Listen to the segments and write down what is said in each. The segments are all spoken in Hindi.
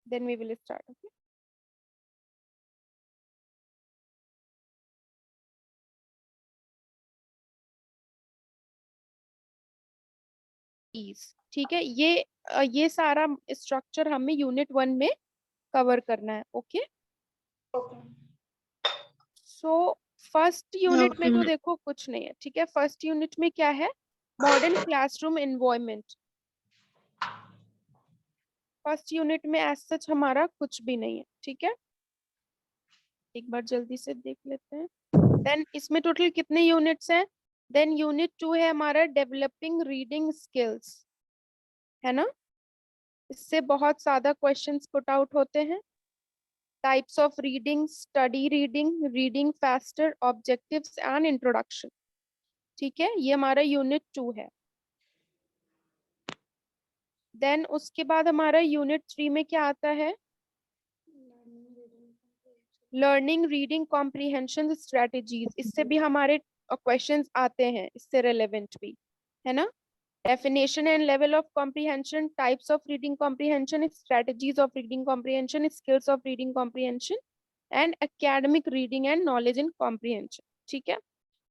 then we will start. Okay. ठीक है, ये सारा स्ट्रक्चर हमें यूनिट 1 में कवर करना है. ओके. सो फर्स्ट यूनिट में तो देखो कुछ नहीं है. ठीक है, फर्स्ट यूनिट में क्या है? Modern classroom environment. First unit में एज सच हमारा कुछ भी नहीं है. ठीक है, एक बार जल्दी से देख लेते हैं. देन इसमें टोटल कितने यूनिट्स हैं? देन यूनिट 2 है हमारा डेवलपिंग रीडिंग स्किल्स, है ना. इससे बहुत ज्यादा क्वेश्चंस पुट आउट होते हैं. Types of reading, study reading, reading faster, objectives and introduction. ठीक है, ये हमारा यूनिट 2 है. देन उसके बाद हमारा यूनिट 3 में क्या आता है? Learning reading comprehension strategies. इससे भी हमारे क्वेश्चंस आते हैं, इससे रेलेवेंट भी, है ना. Definition and level of comprehension, types of reading comprehension, strategies of reading comprehension, skills of reading comprehension, and academic reading and knowledge in comprehension. ठीक है,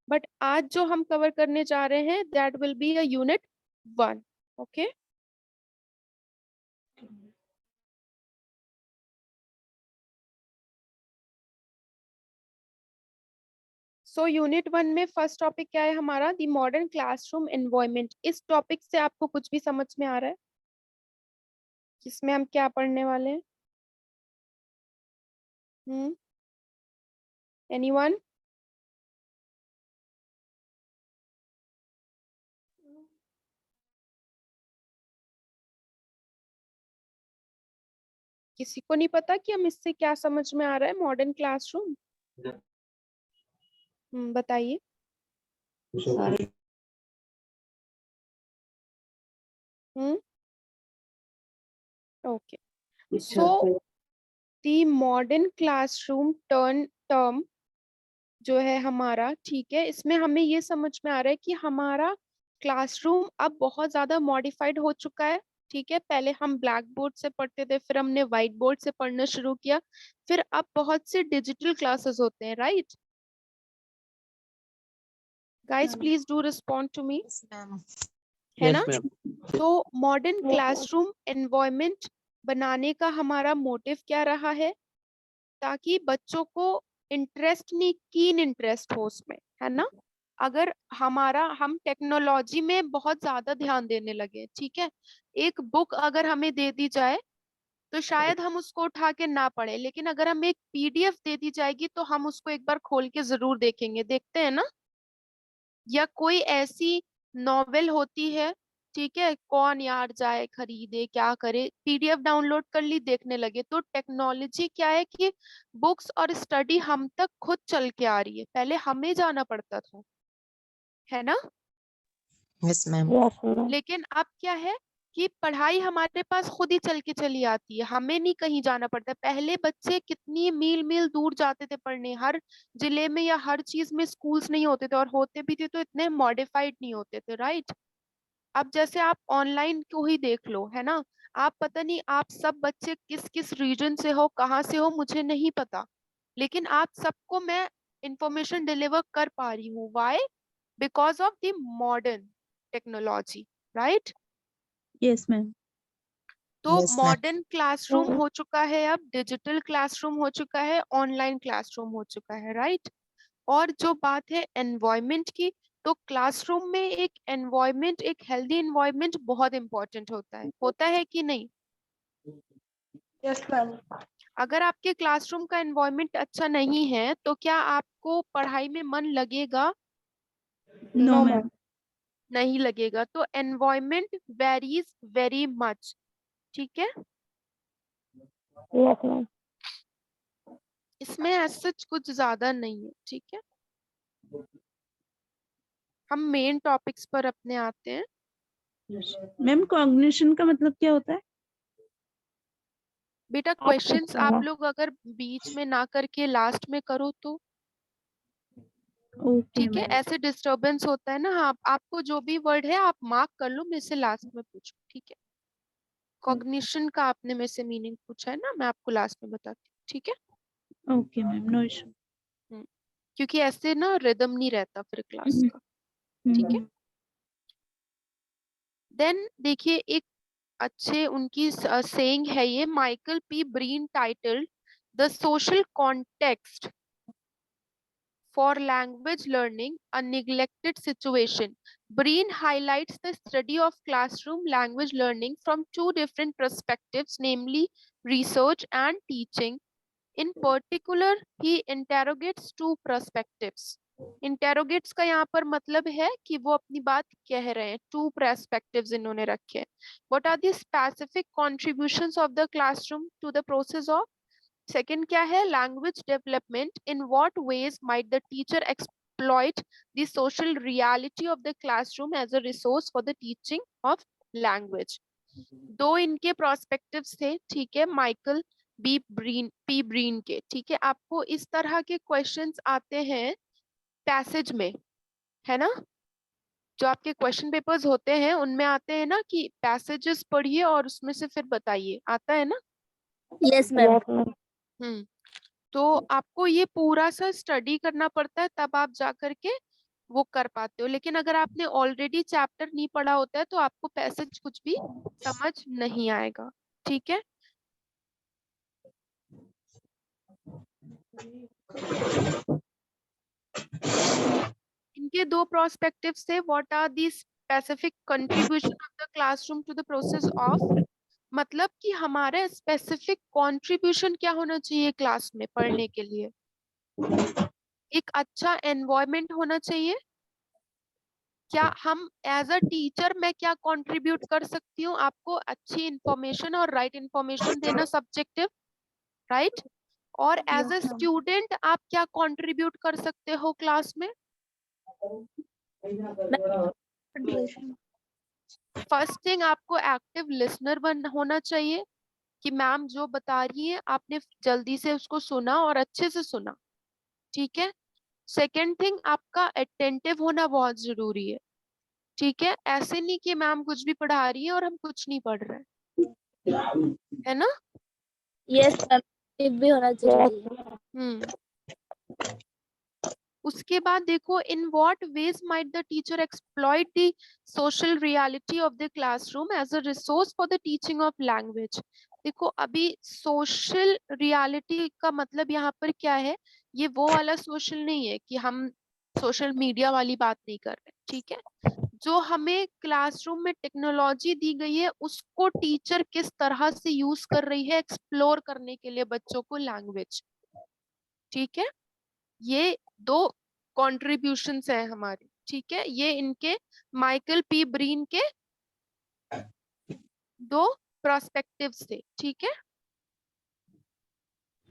बट आज जो हम कवर करने जा रहे हैं that will be a unit 1. okay. So unit 1 में फर्स्ट टॉपिक क्या है हमारा? The modern classroom environment. इस टॉपिक से आपको कुछ भी समझ में आ रहा है? इसमें हम क्या पढ़ने वाले हैं? एनीवन? किसी को नहीं पता कि हम इससे क्या समझ में आ रहा है मॉडर्न क्लासरूम? बताइए. Okay. So the modern classroom term जो है हमारा, ठीक है, इसमें हमें ये समझ में आ रहा है कि हमारा क्लासरूम अब बहुत ज्यादा मॉडिफाइड हो चुका है. ठीक है, पहले हम ब्लैक बोर्ड से पढ़ते थे, फिर हमने व्हाइट बोर्ड से पढ़ना शुरू किया, फिर अब बहुत से डिजिटल क्लासेस होते हैं. Right guys, please do respond to me, है ना. तो मॉडर्न क्लासरूम एनवायरनमेंट बनाने का हमारा मोटिव क्या रहा है? ताकि बच्चों को कीन इंटरेस्ट हो उसमें, है ना. अगर हम टेक्नोलॉजी में बहुत ज्यादा ध्यान देने लगे, ठीक है, एक बुक अगर हमें दे दी जाए तो शायद हम उसको उठा के ना पढ़े, लेकिन अगर हमें एक पीडीएफ दे दी जाएगी तो हम उसको एक बार खोल के जरूर देखेंगे. देखते हैं ना. या कोई ऐसी नॉवेल होती है, ठीक है, कौन यार जाए खरीदे, क्या करे, पीडीएफ डाउनलोड कर ली, देखने लगे. तो टेक्नोलॉजी क्या है कि बुक्स और स्टडी हम तक खुद चल के आ रही है, पहले हमें जाना पड़ता था, है ना. Yes ma'am. लेकिन अब क्या है कि पढ़ाई हमारे पास खुद ही चल के चली आती है, हमें नहीं कहीं जाना पड़ता. पहले बच्चे कितनी मील मील दूर जाते थे पढ़ने, हर जिले में या हर चीज में स्कूल्स नहीं होते थे, और होते भी थे तो इतने मॉडिफाइड नहीं होते थे. राइट. अब जैसे आप ऑनलाइन को ही देख लो, है ना. आप पता नहीं आप सब बच्चे किस किस रीजन से हो, कहाँ से हो, मुझे नहीं पता, लेकिन आप सबको मैं इंफॉर्मेशन डिलीवर कर पा रही हूँ. Why? Because of the modern technology. Right. Yes ma'am. तो Yes, ma'am. मॉडर्न क्लासरूम हो चुका है, अब डिजिटल क्लासरूम हो चुका है, ऑनलाइन क्लासरूम हो चुका है. राइट. और जो बात है एनवायरनमेंट की, तो क्लासरूम में एक एनवायरनमेंट, एक हेल्दी एनवायरनमेंट बहुत इंपॉर्टेंट होता है कि नहीं? Yes ma'am. अगर आपके क्लासरूम का एनवायरनमेंट अच्छा नहीं है तो क्या आपको पढ़ाई में मन लगेगा? No ma'am. नहीं लगेगा. तो एनवायरनमेंट वेरीज वेरी मच. ठीक है, यस मैम. इसमें ऐसा कुछ ज्यादा नहीं है. ठीक है, हम मेन टॉपिक्स पर अपने आते हैं. मैम कॉग्निशन का मतलब क्या होता है? बेटा क्वेश्चंस आप लोग अगर बीच में ना करके लास्ट में करो तो ओके ठीक है, मैम. ऐसे डिस्टरबेंस होता है ना. हाँ, आपको जो भी वर्ड है आप मार्क कर लो, मेरे से लास्ट में पूछो. ठीक है, कॉग्निशन का आपने मेरे से मीनिंग पूछा है ना, मैं आपको लास्ट में बताती हूँ, ठीक है। Okay ma'am, no issue. क्योंकि ऐसे ना रिदम नहीं रहता फिर क्लास का, ठीक है। देन देखिए एक अच्छे उनकी सेइंग है ये, Michael P Breen titled the social context for language learning, a neglected situation. Breen highlights the study of classroom language learning from two different perspectives, namely research and teaching. In particular, he interrogates two perspectives. Interrogates का यहाँ पर मतलब है कि वो अपनी बात कह रहे हैं, two perspectives इन्होंने रखे हैं. What are the specific contributions of the classroom to the process of second क्या है, language development, in what ways might the teacher exploit the social reality of the classroom as a resource for the teaching of language. दो इनके प्रोस्पेक्टिव्स थे, ठीक है, माइकल पी ब्रीन के, ठीक है. आपको इस तरह के क्वेश्चंस आते हैं पैसेज में, है ना, जो आपके क्वेश्चन पेपर्स होते हैं उनमें आते हैं ना कि पैसेजेस पढ़िए और उसमें से फिर बताइए, आता है ना. Yes ma'am. तो आपको ये पूरा सा स्टडी करना पड़ता है, तब आप जा करके वो कर पाते हो. लेकिन अगर आपने ऑलरेडी चैप्टर नहीं पढ़ा होता है तो आपको पैसेज कुछ भी समझ नहीं आएगा, ठीक है. इनके दो प्रोस्पेक्टिव्स थे. What are the specific contribution of the classroom to the process of, मतलब कि हमारे स्पेसिफिक कंट्रीब्यूशन क्या होना चाहिए क्लास में पढ़ने के लिए. एक अच्छा एनवायरनमेंट होना चाहिए. क्या हम एज अ टीचर मैं क्या कंट्रीब्यूट कर सकती हूँ, आपको अच्छी इंफॉर्मेशन और राइट इंफॉर्मेशन देना सब्जेक्टिव, राइट. और एज अ स्टूडेंट आप क्या कंट्रीब्यूट कर सकते हो क्लास में. फर्स्ट थिंग आपको एक्टिव लिसनर होना चाहिए कि मैम जो बता रही है आपने जल्दी से उसको सुना और अच्छे से सुना, ठीक है. सेकेंड थिंग आपका अटेंटिव होना बहुत जरूरी है, ठीक है. ऐसे नहीं कि मैम कुछ भी पढ़ा रही है और हम कुछ नहीं पढ़ रहे हैं, है ना. यस मैम, भी होना चाहिए। उसके बाद देखो, in what ways might the teacher exploit the social reality of the classroom as a resource for the teaching of language. देखो अभी सोशल रियलिटी का मतलब यहाँ पर क्या है, ये वो वाला सोशल नहीं है कि हम सोशल मीडिया वाली बात नहीं कर रहे, ठीक है. जो हमें क्लासरूम में टेक्नोलॉजी दी गई है उसको टीचर किस तरह से यूज कर रही है एक्सप्लोर करने के लिए बच्चों को लैंग्वेज, ठीक है. ये दो कॉन्ट्रीब्यूशंस हैं हमारे, ठीक है. ये इनके माइकल पी ब्रीन के दो प्रोस्पेक्टिव्स थे, ठीक है,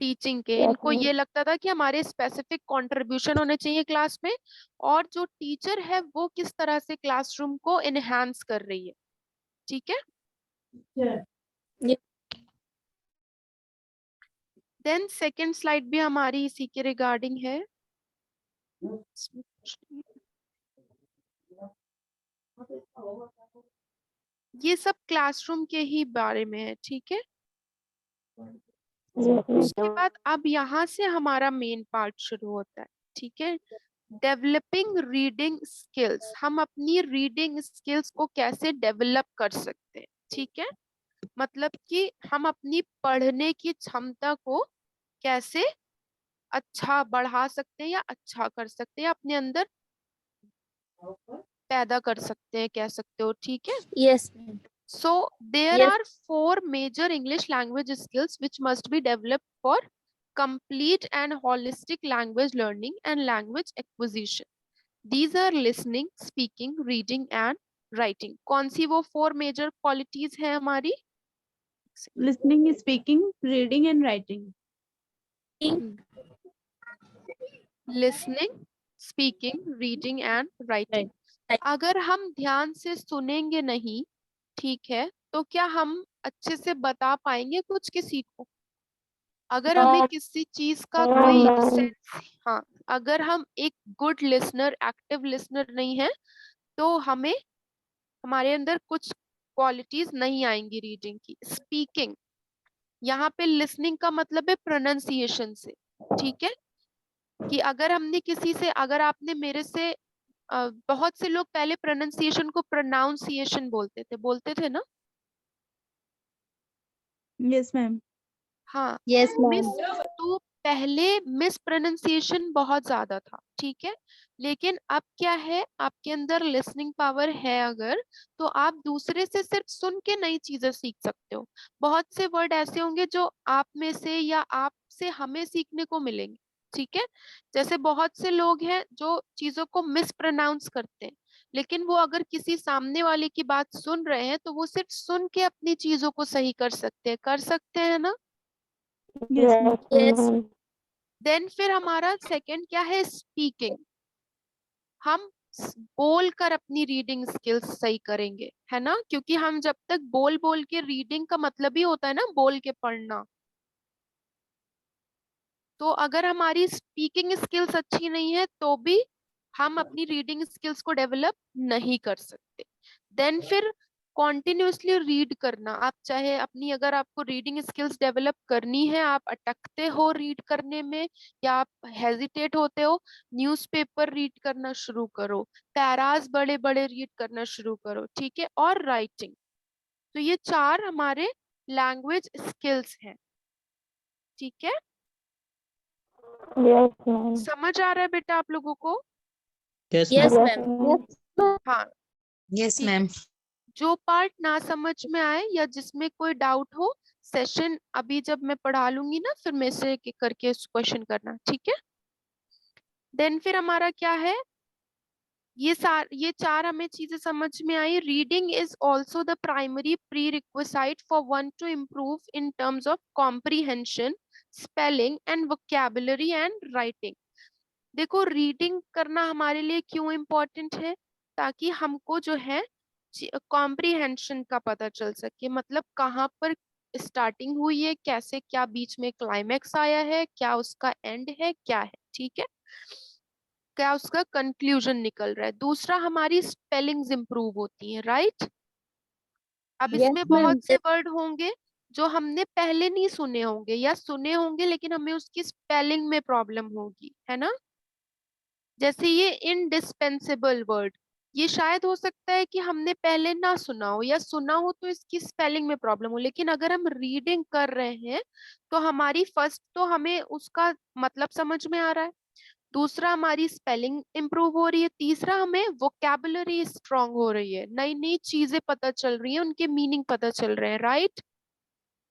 टीचिंग के. इनको ये लगता था कि हमारे स्पेसिफिक कंट्रीब्यूशन होने चाहिए क्लास में, और जो टीचर है वो किस तरह से क्लासरूम को एनहांस कर रही है, ठीक है. देन सेकेंड स्लाइड भी हमारी इसी के रिगार्डिंग है. ये सब क्लासरूम के ही बारे में है, ठीक है. उसके बाद अब यहाँ से हमारा मेन पार्ट शुरू होता है, ठीक है. डेवलपिंग रीडिंग स्किल्स, हम अपनी रीडिंग स्किल्स को कैसे डेवलप कर सकते हैं, ठीक है. मतलब कि हम अपनी पढ़ने की क्षमता को कैसे अच्छा बढ़ा सकते हैं या अच्छा कर सकते हैं, अपने अंदर पैदा कर सकते हैं, कह सकते हो, ठीक है. Yes So there Yes. are 4 major English language skills which must be developed for complete and holistic language learning and language acquisition. These are listening, speaking, reading and writing. कौन सी वो 4 major qualities है हमारी? Listening, speaking, reading and writing. Listening, speaking, reading and writing. अगर हम ध्यान से सुनेंगे नहीं, ठीक है, तो क्या हम अच्छे से बता पाएंगे कुछ किसी को? अगर हमें किसी चीज का कोई सेंस, हाँ, अगर हम एक गुड लिसनर, एक्टिव लिसनर नहीं है तो हमें हमारे अंदर कुछ क्वालिटीज नहीं आएंगी रीडिंग की। स्पीकिंग, यहाँ पे लिसनिंग का मतलब है प्रोनाउंसिएशन से, ठीक है, कि अगर हमने किसी से, अगर आपने मेरे से बहुत से लोग पहले प्रोनाउंसिएशन को प्रोनाउंसिएशन बोलते थे ना। Yes ma'am. हाँ, यस मिस, मैम। तो पहले मिस प्रोनाउंसिएशन बहुत ज्यादा था, ठीक है, लेकिन अब क्या है, आपके अंदर लिसनिंग पावर है अगर, तो आप दूसरे से सिर्फ सुन के नई चीजें सीख सकते हो। बहुत से वर्ड ऐसे होंगे जो आप में से या आप से हमें सीखने को मिलेंगे, ठीक है। जैसे बहुत से लोग हैं जो चीजों को मिस प्रोनाउंस करते हैं, लेकिन वो अगर किसी सामने वाले की बात सुन रहे हैं तो वो सिर्फ सुन के अपनी चीजों को सही कर सकते हैं ना। Yes ma'am. Yes, ma'am. Then फिर हमारा सेकंड क्या है, स्पीकिंग। हम बोल कर अपनी रीडिंग स्किल्स सही करेंगे, है ना, क्योंकि हम जब तक बोल बोल के, रीडिंग का मतलब ही होता है ना बोल के पढ़ना, तो अगर हमारी स्पीकिंग स्किल्स अच्छी नहीं है तो भी हम अपनी रीडिंग स्किल्स को डेवलप नहीं कर सकते। देन फिर कॉन्टिन्यूसली रीड करना, आप चाहे अपनी, अगर आपको रीडिंग स्किल्स डेवलप करनी है, आप अटकते हो रीड करने में या आप हेजिटेट होते हो, न्यूज़पेपर रीड करना शुरू करो, पैराज बड़े बड़े रीड करना शुरू करो, ठीक है, और राइटिंग। तो ये चार हमारे लैंग्वेज स्किल्स हैं, ठीक है। Yes, ma'am. समझ आ रहा है बेटा आप लोगों को? Yes Yes, ma'am. ma'am. हाँ, यस ठीक मैम। है। जो पार्ट ना समझ में आए या जिसमें कोई डाउट हो, सेशन अभी जब मैं पढ़ा लूंगी ना, फिर मैं से करके क्वेश्चन करना, ठीक है। देन फिर हमारा क्या है, ये चार हमें चीजें समझ में आई। Reading is also the primary prerequisite for one to improve in terms of comprehension, spelling and vocabulary and writing. देखो, रीडिंग करना हमारे लिए क्यों इम्पोर्टेंट है, ताकि हमको जो है कॉम्प्रीहेंशन का पता चल सके, मतलब कहाँ पर स्टार्टिंग हुई है, कैसे, क्या बीच में क्लाइमेक्स आया है, क्या उसका एंड है, क्या है, ठीक है, क्या उसका कंक्लूजन निकल रहा है। दूसरा, हमारी स्पेलिंग्स इंप्रूव होती हैं, राइट। अब Yes, इसमें बहुत ma'am. से वर्ड होंगे जो हमने पहले नहीं सुने होंगे या सुने होंगे, लेकिन हमें उसकी स्पेलिंग में प्रॉब्लम होगी, है ना। जैसे ये इनडिस्पेंसेबल वर्ड, ये शायद हो सकता है कि हमने पहले ना सुना हो, या सुना हो तो इसकी स्पेलिंग में प्रॉब्लम हो, लेकिन अगर हम रीडिंग कर रहे हैं तो हमारी फर्स्ट तो हमें उसका मतलब समझ में आ रहा है, दूसरा हमारी स्पेलिंग इंप्रूव हो रही है, तीसरा हमें वोकैबुलरी स्ट्रांग हो रही है, नई नई चीजें पता चल रही है, उनके मीनिंग पता चल रहे हैं, right.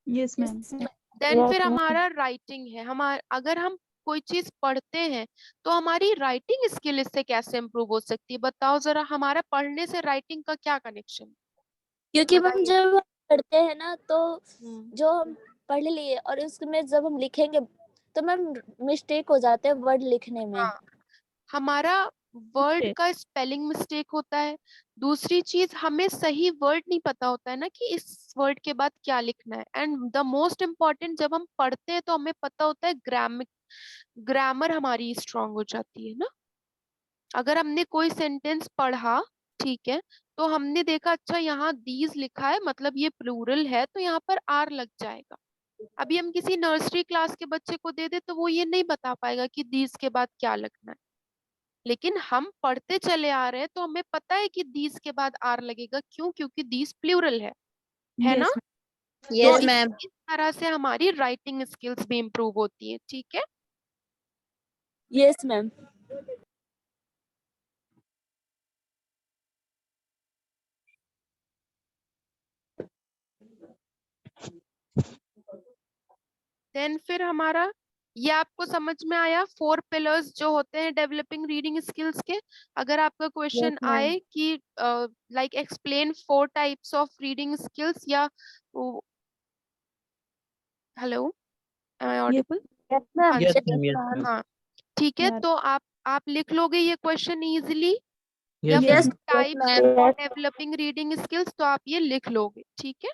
Yes ma'am. Then Yes, फिर ma'am. हमारा राइटिंग है, हमारा अगर हम कोई चीज पढ़ते हैं तो हमारी राइटिंग स्किल इससे कैसे इंप्रूव हो सकती है, बताओ जरा, हमारा पढ़ने से राइटिंग का क्या कनेक्शन, क्योंकि मैम बताइए। जब हम पढ़ते हैं ना तो हम्म, जो हम पढ़ लिए और उसमें जब हम लिखेंगे तो मैम मिस्टेक हो जाते हैं वर्ड लिखने में। हाँ, हमारा वर्ड का स्पेलिंग मिस्टेक होता है। दूसरी चीज, हमें सही वर्ड नहीं पता होता है ना कि इस वर्ड के बाद क्या लिखना है। एंड द मोस्ट इम्पॉर्टेंट, जब हम पढ़ते हैं तो हमें पता होता है ग्रामर हमारी स्ट्रांग हो जाती है ना। अगर हमने कोई सेंटेंस पढ़ा, ठीक है, तो हमने देखा अच्छा यहाँ दीज लिखा है, मतलब ये प्लूरल है, तो यहाँ पर आर लग जाएगा। अभी हम किसी नर्सरी क्लास के बच्चे को दे दे तो वो ये नहीं बता पाएगा कि दीज के बाद क्या लिखना है, लेकिन हम पढ़ते चले आ रहे हैं तो हमें पता है कि दीज के बाद आर लगेगा, क्यों, क्योंकि दीज प्लूरल है ना। यस तो यस मैम। इस तरह से हमारी राइटिंग स्किल्स भी इम्प्रूव होती है, ठीक है। Yes ma'am. देन फिर हमारा, ये आपको समझ में आया 4 पिलर्स जो होते हैं डेवलपिंग रीडिंग स्किल्स के। अगर आपका Yes, क्वेश्चन ma'am. आए कि like explain 4 types of reading skills, या हेलो, एम आई यस ऑडिबल? Yes, हाँ ma'am. यस जी, मैम। Yes ma'am. हाँ, ठीक है, यार। तो आप लिख लोगे ये क्वेश्चन इजीली, या यस फिर yes ma'am. Yes, types ma'am. For Yes. Developing reading skills, तो आप ये लिख लोगे, ठीक है।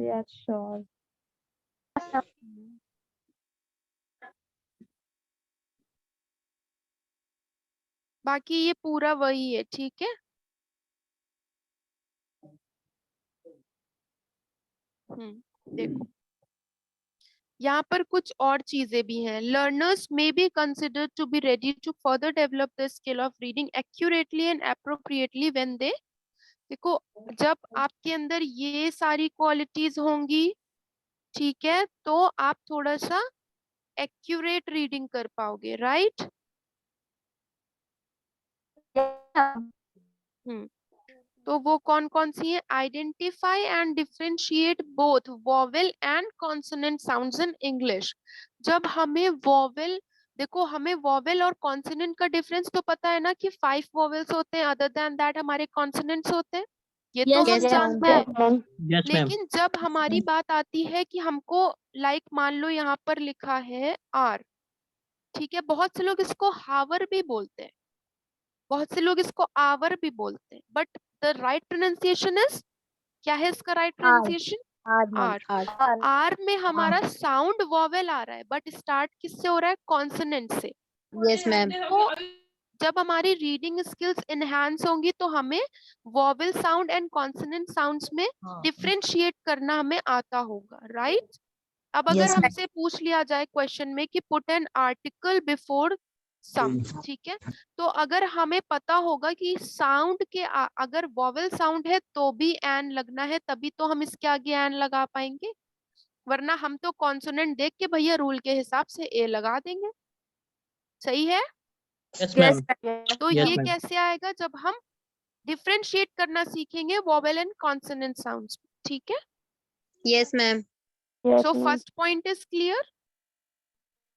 Yes sure. बाकी ये पूरा वही है, ठीक है। देखो यहाँ पर कुछ और चीजें भी हैं. Learners may be considered to be ready to further develop the skill of reading accurately and appropriately when they. देखो जब आपके अंदर ये सारी क्वालिटीज होंगी, ठीक है, तो आप थोड़ा सा एक्यूरेट रीडिंग कर पाओगे, राइट? तो वो कौन कौन सी है? Identify and differentiate both vowel and consonant sounds in English. जब हमें वॉवेल, देखो हमें वॉवेल और कॉन्सोनेंट का डिफरेंस तो पता है ना कि 5 वॉवेल्स होते हैं, अदर देन दैट हमारे कॉन्सोनेंट्स होते हैं, ये तो Yes, हम yes, जानते हैं. Yes, ma'am. Yes, ma'am. लेकिन जब हमारी बात आती है कि हमको लाइक मान लो यहाँ पर लिखा है आर, ठीक है, बहुत से लोग इसको हावर भी बोलते हैं, बहुत से लोग इसको आवर भी बोलते हैं, but the right pronunciation is, क्या है इसका राइट प्रोनाउंसिएशन? आर. आर में हमारा साउंड वॉवेल आ रहा है, बट स्टार्ट किससे हो रहा है? कॉन्सोनेंट से. Yes, ma'am. तो जब हमारी रीडिंग स्किल्स एनहांस होंगी तो हमें vowel sound and consonant sounds में डिफरेंशिएट करना हमें आता होगा, राइट? अब अगर Yes, ma'am. हमसे पूछ लिया जाए क्वेश्चन में कि put an article before some, ठीक है, तो अगर हमें पता होगा कि साउंड के अगर वॉवेल साउंड है तो भी एन लगना है, तभी तो हम इसके आगे एन लगा पाएंगे, वरना हम तो कॉन्सोनेंट देख के भैया रूल के हिसाब से ए लगा देंगे. सही है? Yes, ma'am. तो Yes, ये ma'am. कैसे आएगा? जब हम डिफरेंशिएट करना सीखेंगे वॉवेल एंड कॉन्सोनेंट साउंड्स, ठीक है? Yes, ma'am. Yes, so ma'am. First point is clear.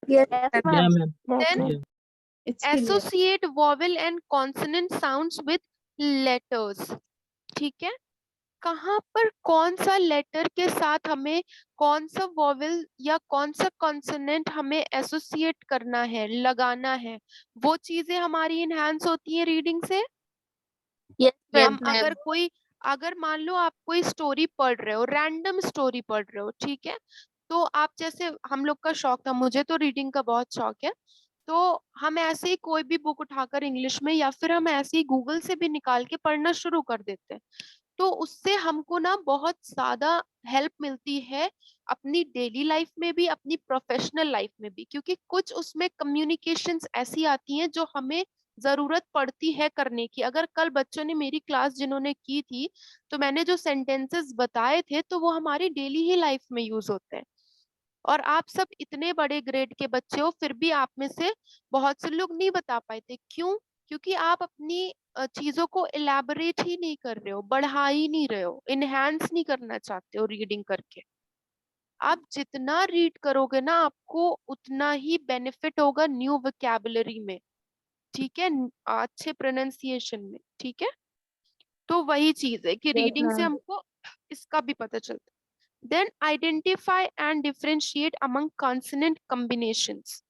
Yeah, ma'am. Yes, Then ma'am. Yeah. associate vowel and consonant sounds with letters, ठीक है? कहाँ पर कौन सा लेटर के साथ हमें कौन सा वॉवेल या कौन सा कॉन्सोनेंट हमें एसोसिएट करना है, लगाना है, वो चीजें हमारी इनहैंस होती हैं रीडिंग से. Yes, हम ma'am. अगर मान लो आप कोई स्टोरी पढ़ रहे हो, रैंडम स्टोरी पढ़ रहे हो, ठीक है, तो आप जैसे हम लोग का शौक था, मुझे तो रीडिंग का बहुत शौक है, तो हम ऐसे ही कोई भी बुक उठाकर इंग्लिश में या फिर हम ऐसे ही गूगल से भी निकाल के पढ़ना शुरू कर देते हैं, तो उससे हमको ना बहुत ज्यादा हेल्प मिलती है अपनी डेली लाइफ में भी, अपनी प्रोफेशनल लाइफ में भी, क्योंकि कुछ उसमें कम्युनिकेशंस ऐसी आती हैं जो हमें जरूरत पड़ती है करने की. अगर कल बच्चों ने मेरी क्लास जिन्होंने की थी, तो मैंने जो सेंटेंसेस बताए थे तो वो हमारी डेली ही लाइफ में यूज होते हैं. और आप सब इतने बड़े ग्रेड के बच्चे हो, फिर भी आप में से बहुत से लोग नहीं बता पाए थे. क्यों? क्योंकि आप अपनी चीजों को इलेबोरेट ही नहीं कर रहे हो, बढ़ा ही नहीं रहे हो, इनहेंस नहीं करना चाहते हो रीडिंग करके. आप जितना रीड करोगे ना, आपको उतना ही बेनिफिट होगा न्यू वोकैबुलरी में, ठीक है, अच्छे प्रोनाउंसिएशन में, ठीक है. तो वही चीज है कि रीडिंग से हमको इसका भी पता चलता है. Then identify and differentiate among consonant combinations.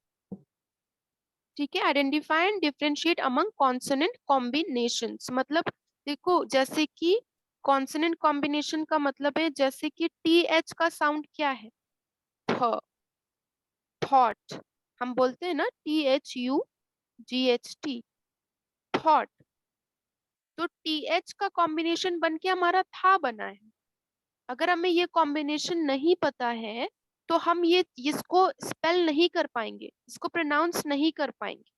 ठीक है, identify and differentiate among consonant combinations. मतलब देखो जैसे कि consonant combination का मतलब है, जैसे कि TH का साउंड क्या है? थ, thought. हम बोलते हैं ना THUGHT, thought. तो TH का कॉम्बिनेशन बन के हमारा था बना है. अगर हमें ये कॉम्बिनेशन नहीं पता है तो हम ये इसको स्पेल नहीं कर पाएंगे, इसको प्रोनाउंस नहीं कर पाएंगे.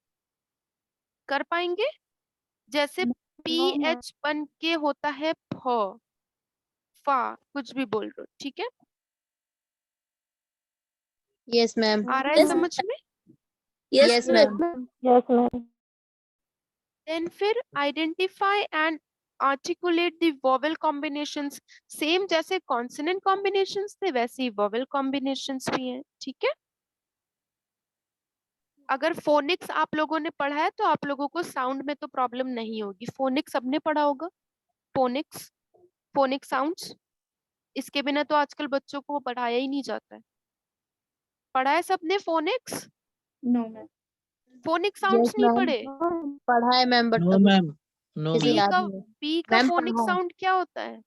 कर पाएंगे? जैसे PH बन के होता है फ, फा, कुछ भी बोल रहे हो, ठीक है? Yes, ma'am. आ रहा है Yes, समझ में? Yes, ma'am. Yes, ma'am. Then फिर identify and articulate the vowel combinations. Same जैसे कॉन्सोनेंट कॉम्बिनेशंस थे वैसे ही वोवेल कॉम्बिनेशंस भी हैं, ठीक है. अगर फोनिक्स आप लोगों ने पढ़ा है तो आप लोगों को साउंड में तो प्रॉब्लम नहीं होगी. फोनिक्स सबने पढ़ा होगा, फोनिक्स, फोनिक साउंड्स. इसके बिना तो आजकल बच्चों को पढ़ाया ही नहीं जाता है. पढ़ा है सबने phonics? No ma'am. Phonic sounds Yes, नहीं ma'am. पढ़े? पढ़ा है ma'am, but no ma'am, no किसी बी मैम. याद का नहीं है. बी का मैम फोनिक पढ़ा है. साउंड क्या होता है?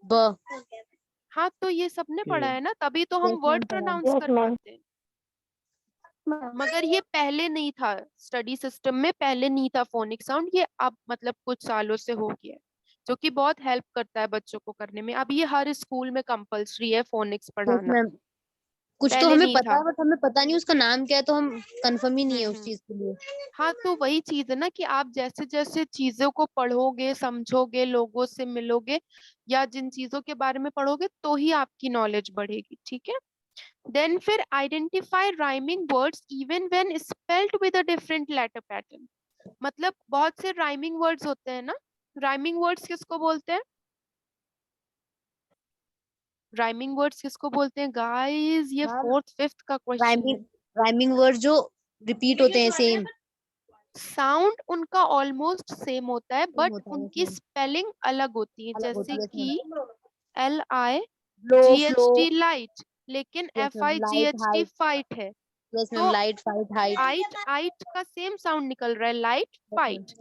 ब. हाँ, तो ये सबने पढ़ा है ना, तभी तो हम Yes, वर्ड ma'am, पढ़ा है. प्रोनाउंस Yes, कर ma'am. पाते हैं. मगर ये पहले नहीं था स्टडी सिस्टम में, पहले नहीं था फोनिक साउंड, ये अब मतलब कुछ सालों से हो गया है. जो कि बहुत हेल्प करता है बच्चों को करने में। अब ये हर स्कूल में कंपलसरी है फोनिक्स यस पढ़ाना, मैम, कुछ तो पहले हमें नहीं पता था। है बट हमें पता नहीं उसका नाम क्या है, तो हम कंफर्म ही नहीं है उस हम्म। चीज के लिए। हाँ, तो वही चीज है ना कि आप जैसे जैसे चीजों को पढ़ोगे, समझोगे, लोगों से मिलोगे या जिन चीजों के बारे में पढ़ोगे तो ही आपकी नॉलेज बढ़ेगी, ठीक है। देन फिर identify rhyming words even when spelled with a different letter pattern. मतलब बहुत से राइमिंग वर्ड्स होते हैं ना, राइमिंग वर्ड्स किसको बोलते हैं? राइमिंग वर्ड्स किसको बोलते हैं गाइस? ये मैम, फोर्थ फिफ्थ का क्वेश्चन है। राइमिंग राइमिंग वर्ड जो रिपीट होते हैं सेम साउंड उनका ऑलमोस्ट सेम होता है बट होता है, उनकी सेम स्पेलिंग अलग होती है, अलग जैसे होती है कि ma'am. Low flow, LIGHT light, लेकिन yes ma'am, light FIGHT height, fight है। यस मैम, तो लाइट फाइट हाइट, आइट आइट का सेम साउंड निकल रहा है, लाइट यस मैम, फाइट,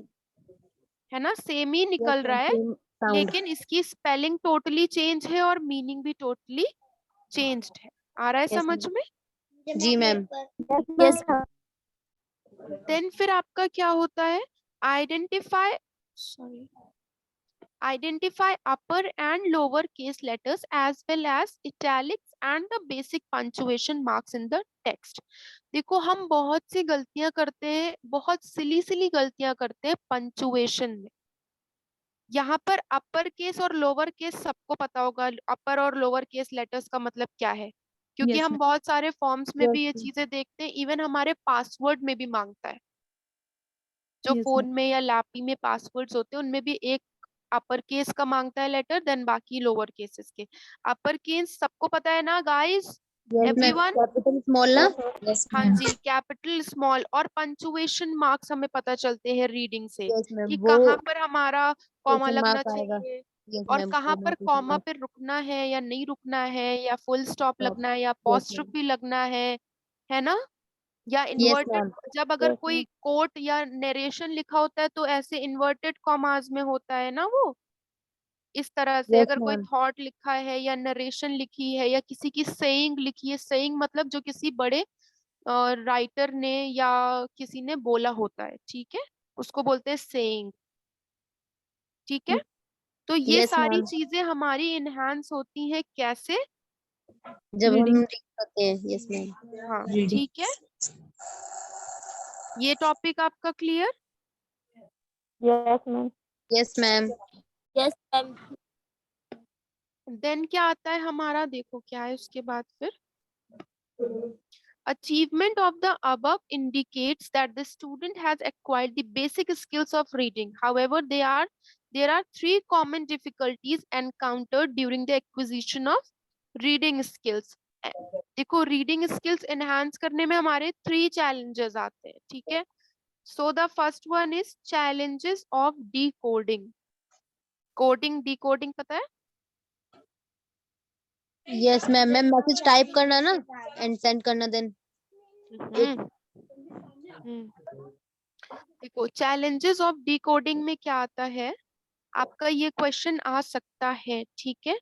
है ना, सेम ही यस निकल मैम, रहा है, सेम साउंड। लेकिन इसकी स्पेलिंग टोटली चेंज है और मीनिंग भी टोटली चेंज्ड है। आ रहा है यस समझ मैम, में? जी मैम, यस देन फिर आपका क्या होता है? Identify, sorry, identify upper and lower case letters as well as italics and the basic punctuation marks in the text। देखो हम बहुत सी गलतियां करते हैं, बहुत सिली सिली गलतियां करते हैं पंचुएशन में। यहाँ पर अपर केस और लोअर केस सबको पता होगा, अपर और लोअर केस लेटर्स का मतलब क्या है, क्योंकि यस हम मैम। बहुत सारे फॉर्म्स में यस भी ये चीजें देखते हैं, इवन हमारे पासवर्ड में भी मांगता है। जो यस फोन मैम। में या लैपी में पासवर्ड्स होते हैं उनमें भी एक अपर केस का मांगता है लेटर, देन बाकी लोअर केसेस के। अपर केस सबको पता है ना guys, yes ma'am, everyone? Capital small ना, यस हाँ मैम, जी, कैपिटल स्मॉल और पंचुएशन मार्क्स हमें पता चलते हैं रीडिंग से यस मैम, कि वो कहाँ पर हमारा कॉमा क्वेश्चन लगना मार्क आएगा, चाहिए यस और मैम, कहाँ कोमा पर क्वेश्चन कॉमा मार्क, पे रुकना है या नहीं रुकना है, या फुल स्टॉप स्टॉप, लगना है या यस मैम, पॉस्ट्रिफ लगना है ना, या यस इन्वर्टेड। मैम, जब अगर यस कोई मैम, कोट या नरेशन लिखा होता है तो ऐसे इन्वर्टेड कॉमास में होता है ना वो, इस तरह से। यस अगर कोई मैम, थॉट लिखा है या नरेशन लिखी है या किसी की सेइंग लिखी है, सेइंग मतलब जो किसी बड़े राइटर ने या किसी ने बोला होता है, ठीक है, उसको बोलते हैं सेइंग, ठीक है। तो ये यस सारी मैम, चीजें हमारी इनहेंस होती हैं कैसे? जब हम रीडिंग। रीड करते हैं, यस मैम, हाँ, रीडिंग, ठीक है, ये टॉपिक आपका clear? Yes, ma'am. Yes ma'am, yes ma'am. Then क्या आता है हमारा, देखो क्या है उसके बाद फिर। Achievement of the above indicates that the student has acquired the basic skills of reading. However, there are three common difficulties encountered during the acquisition of reading skills. देखो रीडिंग स्किल्स एनहांस करने में हमारे 3 challenges आते हैं, ठीक है। So the first one is challenges of decoding. Coding decoding पता है? Yes ma'am, ma'am message type करना ना एंड सेंड करना, देन हम्म हम्म। देखो चैलेंजेस ऑफ डिकोडिंग में क्या आता है, आपका ये क्वेश्चन आ सकता है, ठीक है,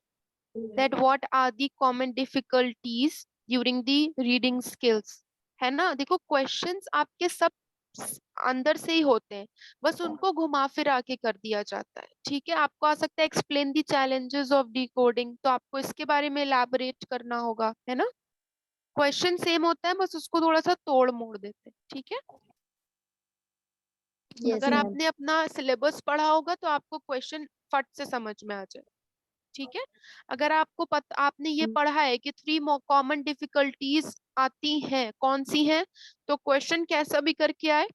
that what are the common difficulties during the reading skills, है ना। देखो क्वेश्चंस आपके सब अंदर से ही होते हैं, बस उनको घुमा फिरा के कर दिया जाता है, ठीक है। आपको आ सकता है explain the challenges of decoding, तो आपको इसके बारे में एलैबोरेट करना होगा, है ना। क्वेश्चन सेम होता है, बस उसको थोड़ा सा तोड़ मोड़ देते हैं, ठीक है। यस अगर मैम, आपने अपना सिलेबस पढ़ा होगा तो आपको क्वेश्चन फट से समझ में आ जाए, ठीक है। अगर आपको आपने ये पढ़ा है कि 3 कॉमन डिफिकल्टीज आती हैं, कौन सी हैं, तो क्वेश्चन कैसा भी करके आए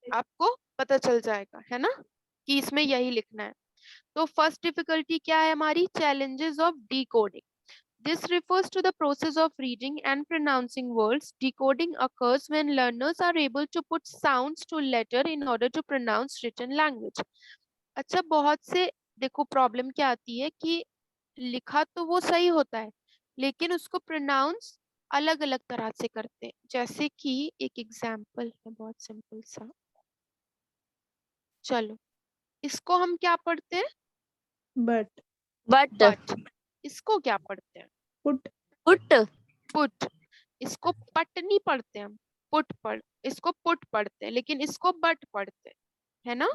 आपको पता चल जाएगा, है ना, कि इसमें यही लिखना है। तो फर्स्ट डिफिकल्टी क्या है हमारी, challenges of decoding. This refers to the process of reading and pronouncing words. Decoding occurs when learners are able to put sounds to letter in order to pronounce written language. अच्छा, बहुत से देखो प्रॉब्लम क्या आती है कि लिखा तो वो सही होता है लेकिन उसको प्रोनाउंस अलग अलग तरह से करते हैं। जैसे कि एक एग्जाम्पल है बहुत सिंपल सा, चलो इसको हम क्या पढ़ते हैं, बट बट बट। इसको क्या पढ़ते हैं, पुट पुट पुट। इसको पट नहीं पढ़ते हम, पुट पढ़, इसको पुट पढ़ते हैं, लेकिन इसको बट पढ़ते हैं, है ना।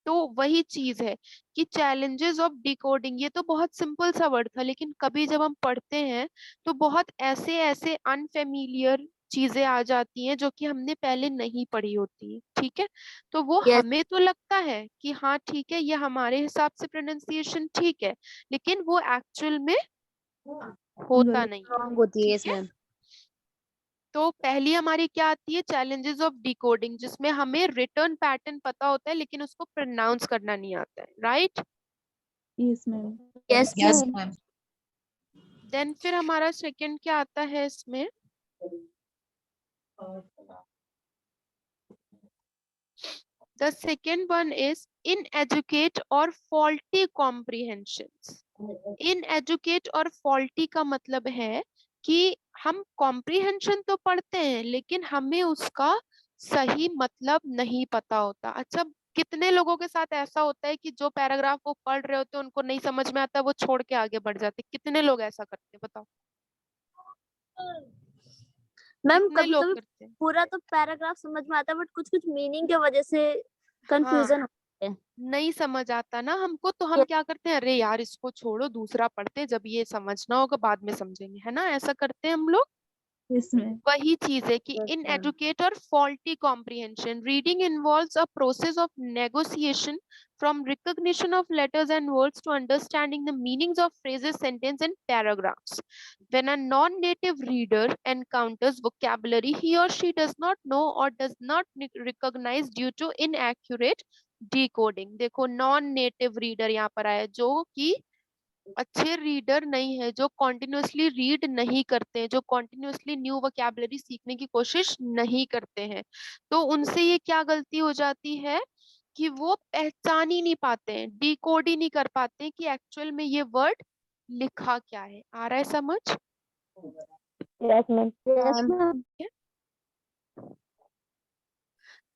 तो वही चीज है कि चैलेंजेस ऑफ डिकोडिंग, ये तो बहुत सिंपल सा वर्ड था, लेकिन कभी जब हम पढ़ते हैं तो बहुत ऐसे ऐसे अनफेमिलियर चीजें आ जाती हैं जो कि हमने पहले नहीं पढ़ी होती है। ठीक है, तो वो Yes. हमें तो लगता है कि हाँ ठीक है, ये हमारे हिसाब से प्रोनाउंसिएशन ठीक है, लेकिन वो एक्चुअल में होता गलत। नहीं है। रॉन्ग होती है, ठीक यस है, मैम। तो पहली हमारी क्या आती है, चैलेंजेस ऑफ डिकोडिंग, जिसमें हमें रिटर्न पैटर्न पता होता है लेकिन उसको प्रोनाउंस करना नहीं आता है। Right, yes ma'am. Yes, yes ma'am. Ma'am. Then फिर हमारा सेकंड क्या आता है इसमें, the second one is inadequate और फॉल्टी कॉम्प्रिहेंशंस। इनएजुकेट और फॉल्टी का मतलब है कि हम कॉम्प्रिहेंशन तो पढ़ते हैं लेकिन हमें उसका सही मतलब नहीं पता होता। अच्छा, कितने लोगों के साथ ऐसा होता है कि जो पैराग्राफ वो पढ़ रहे होते हैं उनको नहीं समझ में आता, वो छोड़ के आगे बढ़ जाते, कितने लोग ऐसा करते हैं बताओ, मैम कितने कभी लोग कभी करते हैं? पूरा तो पैराग्राफ समझ में आता है बट कुछ कुछ मीनिंग की वजह से हाँ, कंफ्यूजन होती है। नहीं समझ आता ना हमको, तो हम क्या करते हैं, अरे यार इसको छोड़ो, दूसरा पढ़ते हैं, जब ये समझना होगा बाद में समझेंगे, है ना, ऐसा करते हैं हम लोग। Yes ma'am. वही चीज है कि Yes, इन ma'am. एजुकेट और faulty comprehension, reading involves a process of negotiation from recognition of letters and words to understanding the meanings of phrases, sentence and paragraphs. When a non-native reader encounters vocabulary he or she does not know or does not recognize due to inaccurate decoding. देखो नॉन नेटिव रीडर यहाँ पर आया, जो कि अच्छे रीडर नहीं है, जो कॉन्टिन्यूसली रीड नहीं करते हैं, जो कॉन्टिन्यूसली न्यू वोकैबुलरी सीखने की कोशिश नहीं करते हैं, तो उनसे ये क्या गलती हो जाती है कि वो पहचान ही नहीं पाते हैं, डिकोड ही नहीं कर पाते हैं कि एक्चुअल में ये वर्ड लिखा क्या है। आ रहा है समझ? Yes, ma'am. Yes Ma'am. Ma'am.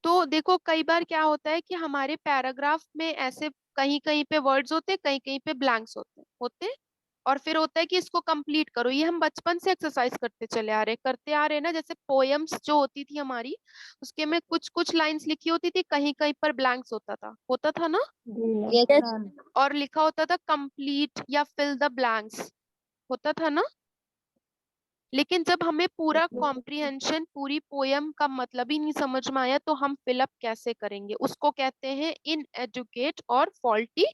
तो देखो कई बार क्या होता है कि हमारे पैराग्राफ में ऐसे कहीं कहीं पे वर्ड्स होते हैं, कहीं कहीं पे ब्लैंक्स होते हैं, और फिर होता है कि इसको कंप्लीट करो। ये हम बचपन से एक्सरसाइज करते आ रहे हैं ना, जैसे पोएम्स जो होती थी हमारी, उसके में कुछ कुछ लाइंस लिखी होती थी, कहीं कहीं पर ब्लैंक्स होता था ना, जी मैम. Yes Yes. मैम। और लिखा होता था कंप्लीट या फिल द ब्लैंक्स, होता था ना। लेकिन जब हमें पूरा कॉम्प्रिहेंशन, पूरी पोयम का मतलब ही नहीं समझ में आया, तो हम फिलअप कैसे करेंगे? उसको कहते हैं इन एजुकेट और फॉल्टी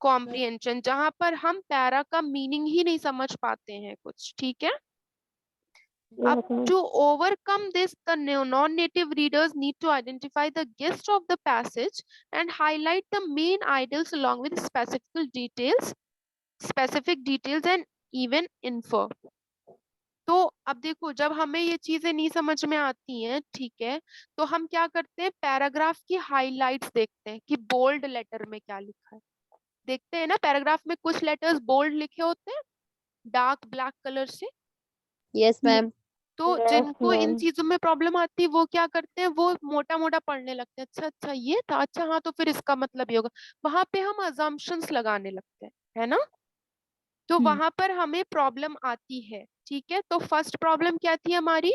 कॉम्प्रिहेंशन, जहां पर हम पैरा का मीनिंग ही नहीं समझ पाते हैं कुछ। ठीक है, Yes, अब ma'am. to overcome this, the non-native readers need to identify the gist of the passage and highlight the main ideals along with specific details and even info. तो अब देखो, जब हमें ये चीजें नहीं समझ में आती हैं, ठीक है, तो हम क्या करते हैं, पैराग्राफ की हाइलाइट्स देखते हैं कि बोल्ड लेटर में क्या लिखा है। देखते हैं ना, पैराग्राफ में कुछ लेटर्स बोल्ड लिखे होते हैं डार्क ब्लैक कलर से। Yes ma'am. तो Yes, जिनको इन ma'am. चीजों में प्रॉब्लम आती है वो क्या करते हैं, वो मोटा मोटा पढ़ने लगते हैं, अच्छा अच्छा ये था, अच्छा हाँ तो फिर इसका मतलब ये होगा। वहां पे हम अजम्पशंस लगाने लगते हैं, है ना, तो वहां पर हमें प्रॉब्लम आती है। ठीक है, तो फर्स्ट प्रॉब्लम क्या थी हमारी,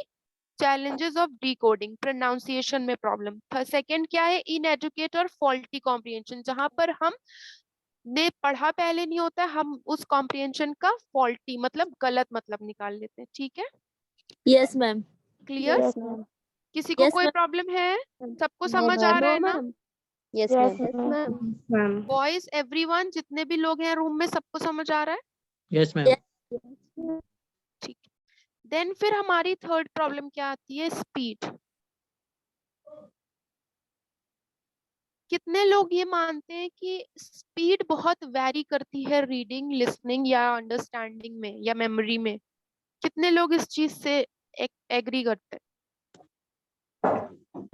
चैलेंजेस ऑफ डिकोडिंग, प्रोनाउंसिएशन में प्रॉब्लम। सेकंड क्या है, इनएजुकेट और फॉल्टी कॉम्प्रिहेंशन, जहां पर हम ने पढ़ा पहले नहीं होता है, हम उस कॉम्प्रिहेंशन का फॉल्टी मतलब गलत मतलब निकाल लेते हैं। ठीक है, yes ma'am. Clear? Yes, ma'am. किसी को यस कोई मैम। प्रॉब्लम है? सबको नो समझ आ मैम। रहा है ना? Yes Yes, ma'am. ma'am. Ma'am. Boys everyone, जितने भी लोग हैं रूम में, सबको समझ आ रहा है? Yes ma'am. ठीक, देन फिर हमारी थर्ड प्रॉब्लम क्या आती है, स्पीड। कितने लोग ये मानते हैं कि स्पीड बहुत वैरी करती है रीडिंग, लिसनिंग या अंडरस्टैंडिंग में या मेमोरी में? कितने लोग इस चीज से एग्री करते हैं?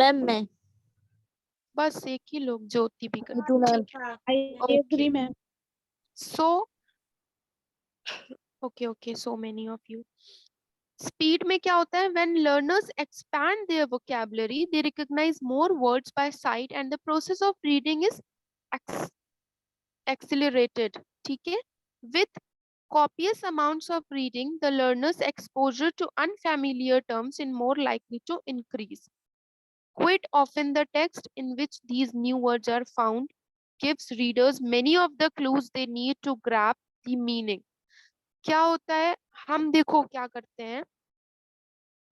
मैम मैं। बस एक ही लोग, ज्योति भी करते too ma'am. I agree ma'am. So okay, so many of you. Speed में क्या होता है, when learners expand their vocabulary they recognize more words by sight and the process of reading is accelerated. ठीक है, with copious amounts of reading the learners exposure to unfamiliar terms is more likely to increase. Quite often the text in which these new words are found gives readers many of the clues they need to grasp the meaning. क्या होता है, हम देखो क्या करते हैं,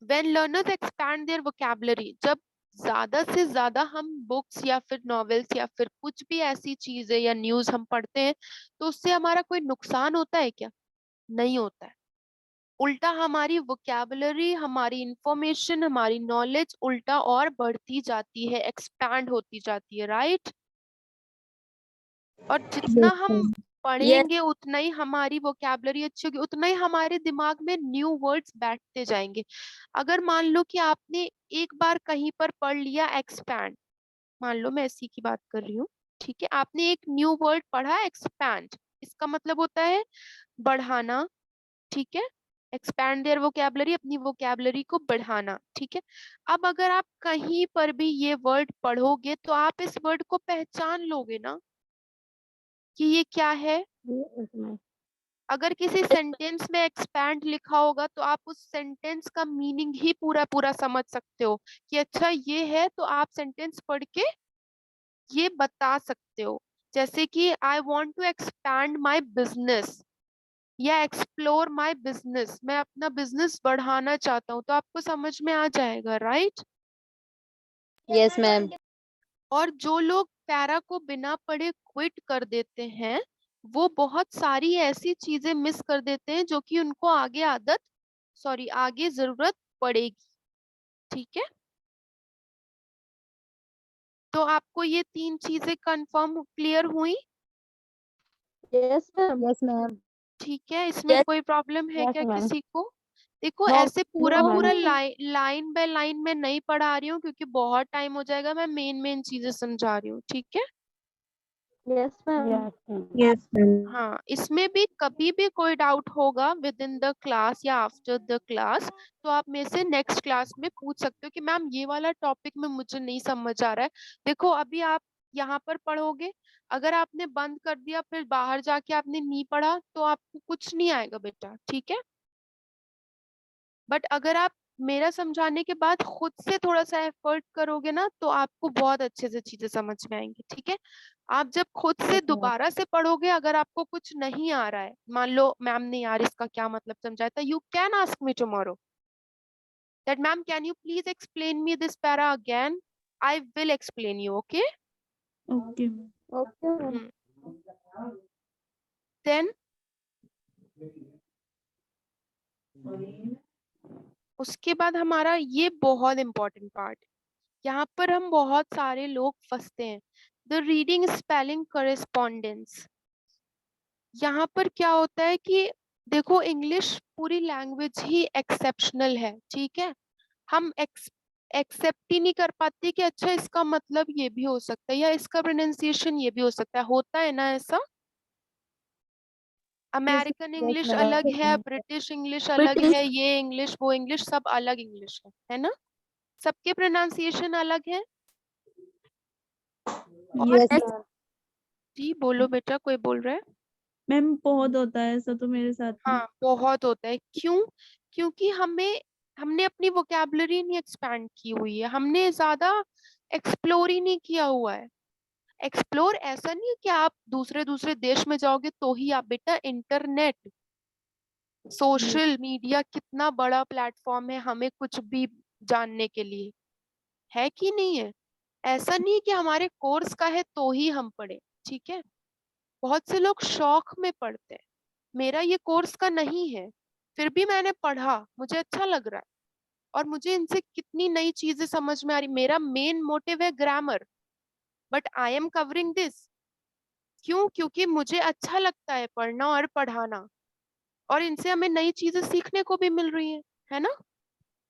when learners expand their vocabulary, जब ज्यादा से ज्यादा हम बुक्स या फिर नॉवेल्स या फिर कुछ भी ऐसी चीजें या न्यूज हम पढ़ते हैं, तो उससे हमारा कोई नुकसान होता है क्या? नहीं होता है। उल्टा हमारी वोकैबुलरी, हमारी इंफॉर्मेशन, हमारी नॉलेज उल्टा और बढ़ती जाती है, एक्सपैंड होती जाती है, राइट? और जितना हम पढ़ेंगे उतना ही हमारी वोकैबुलरी अच्छी होगी, उतना ही हमारे दिमाग में न्यू वर्ड्स बैठते जाएंगे। अगर मान लो कि आपने एक बार कहीं पर पढ़ लिया एक्सपैंड, मान लो मैं इसी की बात कर रही हूँ, ठीक है, आपने एक न्यू वर्ड पढ़ा एक्सपैंड, इसका मतलब होता है बढ़ाना, ठीक है, एक्सपैंड देयर वोकैबुलरी, अपनी वोकैबुलरी को बढ़ाना, ठीक है। अब अगर आप कहीं पर भी ये वर्ड पढ़ोगे तो आप इस वर्ड को पहचान लोगे ना कि ये क्या है। Yes, ma'am. अगर किसी सेंटेंस में एक्सपैंड लिखा होगा तो आप उस सेंटेंस का मीनिंग ही पूरा पूरा समझ सकते हो कि अच्छा ये है, तो आप सेंटेंस पढ़ के ये बता सकते हो। जैसे कि I want to expand my business या एक्सप्लोर माई बिजनेस, मैं अपना बिजनेस बढ़ाना चाहता हूँ, तो आपको समझ में आ जाएगा, राइट? Yes ma'am. और जो लोग पैरा को बिना पढ़े क्विट कर देते हैं, वो बहुत सारी ऐसी चीजें मिस कर देते हैं जो कि उनको आगे आगे जरूरत पड़ेगी, ठीक है। तो आपको ये 3 चीजें कंफर्म क्लियर हुई? Yes ma'am. Yes ma'am. ठीक है, इसमें Yes. कोई प्रॉब्लम है Yes, क्या ma'am. किसी को? देखो No, ऐसे पूरा no, पूरा ma'am. लाइन बाय लाइन में नहीं पढ़ा रही हूँ क्योंकि बहुत टाइम हो जाएगा, मैं मेन चीजें समझा रही हूँ, ठीक है। Yes ma'am. Yes, ma'am. Yes ma'am. हाँ, इसमें भी कभी भी कोई डाउट होगा विद इन द क्लास या आफ्टर द क्लास, तो आप मेरे से नेक्स्ट क्लास में पूछ सकते हो कि मैम ये वाला टॉपिक में मुझे नहीं समझ आ रहा है। देखो अभी आप यहाँ पर पढ़ोगे, अगर आपने बंद कर दिया फिर बाहर जाके आपने नहीं पढ़ा तो आपको कुछ नहीं आएगा बेटा, ठीक है। बट अगर आप मेरा समझाने के बाद खुद से थोड़ा सा एफर्ट करोगे ना, तो आपको बहुत अच्छे से चीजें समझ में आएंगी, ठीक है। आप जब खुद से Yes, ma'am. दोबारा से पढ़ोगे, अगर आपको कुछ नहीं आ रहा है, मान लो मैम ने यार इसका क्या मतलब समझाया था, you can ask me tomorrow that ma'am can you please explain me this para again, I will explain you, okay. Okay. Okay ma'am. Then उसके बाद हमारा ये बहुत इंपॉर्टेंट पार्ट, यहाँ पर हम बहुत सारे लोग फंसते हैं, द रीडिंग स्पेलिंग करेस्पॉन्डेंस। यहाँ पर क्या होता है कि देखो इंग्लिश पूरी लैंग्वेज ही एक्सेप्शनल है, ठीक है। हम एक्सेप्ट ही नहीं कर पाते कि अच्छा इसका मतलब ये भी हो सकता है या इसका प्रोनाउंसिएशन ये भी हो सकता है, होता है ना ऐसा। American English ma'am. अलग है, ब्रिटिश इंग्लिश अलग है, ये इंग्लिश वो इंग्लिश सब अलग इंग्लिश है ना, सबके प्रोनाउंसिएशन अलग है। और यस मैम। जी बोलो बेटा, कोई बोल रहा है? मैम बहुत होता है ऐसा तो मेरे साथ में। हाँ बहुत होता है, क्यों? क्योंकि हमने अपनी वोकैबुलरी नहीं एक्सपैंड की हुई है, हमने ज्यादा एक्सप्लोर ही नहीं किया हुआ है। एक्सप्लोर ऐसा नहीं है कि आप दूसरे दूसरे देश में जाओगे तो ही आप, बेटा इंटरनेट सोशल मीडिया कितना बड़ा प्लेटफॉर्म है हमें कुछ भी जानने के लिए, है कि नहीं है? ऐसा नहीं है कि हमारे कोर्स का है तो ही हम पढ़े, ठीक है। बहुत से लोग शौक में पढ़ते हैं, मेरा ये कोर्स का नहीं है, फिर भी मैंने पढ़ा, मुझे अच्छा लग रहा है और मुझे इनसे कितनी नई चीजें समझ में आ रही। मेरा मेन मोटिव है grammar, but I am covering this, क्यों? क्योंकि मुझे अच्छा लगता है पढ़ना और पढ़ाना, और इनसे हमें नई चीजें सीखने को भी मिल रही है ना।